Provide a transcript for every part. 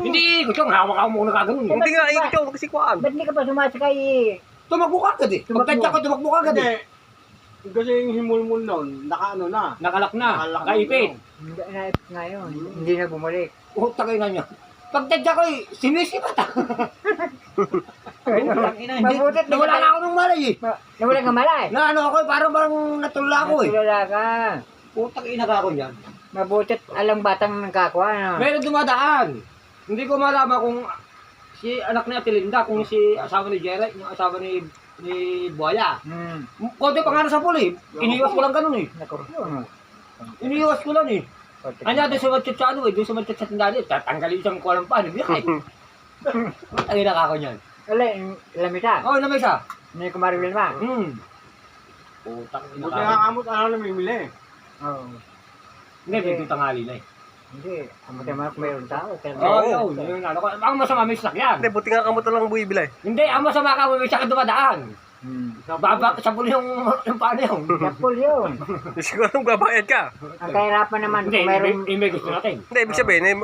Hindi, ikot yung hawak ako muna kagano'n. Hindi nga, ikot yung magsikwaan. Ba't hindi ka pa sumasakay? Tumakbo ka agad eh. Pagtadya ko, tumakbo ka agad eh. Kasi yung himulmul nun, nakaano na. Nakalak na, nakaipit. Hindi na ngayon. Hindi na bumalik. Tagay na niya. Pagtadya ko eh, sinisipat ah. Mabutit. Nawala na ako ng malay eh. Nawala ka malay. Na ano ako eh, parang natulala ako eh. Natulala ka. Putang ina ka ako yan. Mabutit alang batang nagkakuha. No? Meron dumadaan. Hindi ko malaman kung si anak ni Ate Linda, kung si asawa ni Jerry, yung asawa ni Buaya. Konti pa nga na sa puli. Iniwas ko lang ganun eh. Iniwas ko lang eh. Anya doon sa matchat sa ano eh, doon sa matchat sa tindali. Tatanggalin siyang kuwalang pa. Nabiyakay. Ang ina ka ako niyan. Wala, lamita. Oo, naman siya. May kumaril ba? Putang ina Buti ka. nga kamot, ano namimili. Oo. Hindi, may tanghali na eh. Hindi. Amo tayo kung mayroon tao. Oo, yun. Ang masama may sakyan. Hindi, buti nga kamot lang buibila eh. Hindi, ang masama ka may sakyan dumadaan. Baba, sa puli yung paano yun. Kapul yun. Siguro gabayad ka. Ang kahirapan naman Hindi, kung mayroon... may gusto natin. Hindi, ibig sabihin,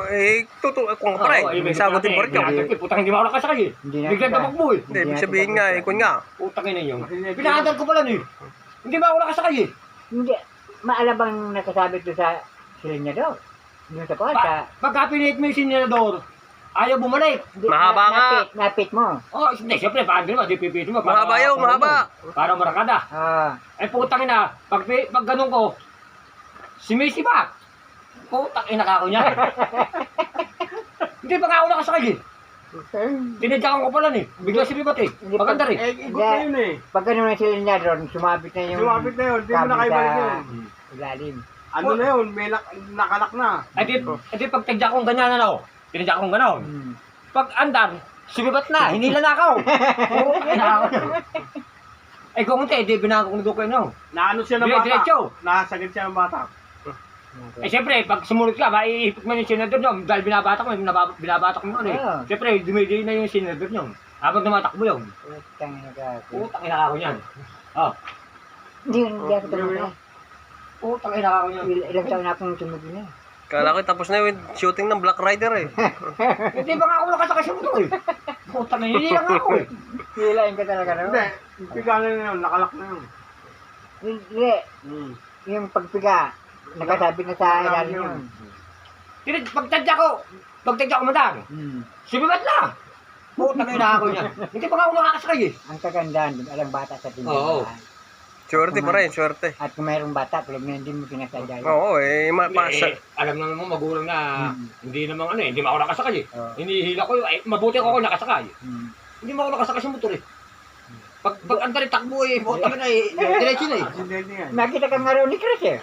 kung ka pa rin. May sagutin mo rin ka. Putang hindi mo ako nakasakay eh. Hindi na Biglang kita. tamakbo eh. Hindi, ibig sabihin nga, ikon nga. Putang ina yun. Pinakadal ko pala eh. Hindi ba ako nakasakay eh. Hindi. Maalabang nakasabit doon sa silinyador. Doon sa kota. Pagka pinit mo yung senador, ayaw bumalik. Mahaba nga. Napit mo. Oh, hindi, siyempre, paano naman, di pipito mo. Mahaba yun, mahaba. Para marakada. Eh, putang ina, pag ganun ko, sumisipak. Putang ina ka ako niya. Hindi pa nga ako nakasakay eh. Tinadyakan ko pala eh. Bigla silipat eh. Maganda rin. Ikot na yun eh. Pag ganun ang silinyador, sumabit na yung... Sumabit na yun, di mo na kayo balik yun. Ilalim. Ano na yun, may nakalak na. Eh di pag tagya kong ganyan ano, tinadya kong gano'n. Pag andar, sumibat na, hinila na ako. Putang ina ako. Eh kung hindi, di binago kong dukoy no. Naano siya ng bata. Diretso. Nakasagad siya ng bata. Eh siyempre, pag sumunod ka, maiipit mo yung senador nyo. Dahil binabatak mo, binabatak mo ano eh. Siyempre, dumidi na yung senador nyo. Habang tumatakbo yun. Putang ina ka. Putang ina ako yan. Oh. Hindi ako tumulong. Putang ina ako yan. Ilang taon na akong tumulong na. Kala ko tapos na yung shooting ng Black Rider eh. Hindi ba nga ako nakasakay sa mundo eh. Putang ina, hindi lang ako eh. Hilain ka talaga no? Hindi, piga na yun, nakalak na yun. Hindi. Yung pagpiga, nakasabit na sa ilalim yun. Pagtadya ko madang. Sumibat na. Putang ina ako yan. Hindi pa nga ako nakakasakay eh. Ang kagandaan doon, alam bata sa tindahan. Oo. Swerte pa rin, swerte. At kung mayroong bata, tulad na hindi mo pinasadya. Oo, Alam naman mo magulang na hindi naman ano eh, hindi mo ako nakasakay eh. Oo. Hinihila ko eh, mabuti ako nakasakay. Hindi mo ako nakasakay sa motor eh. Pag ang takbo eh, putang ina eh, diretso na eh. Hindi yan. Nakita ka nga raw ni Chris eh.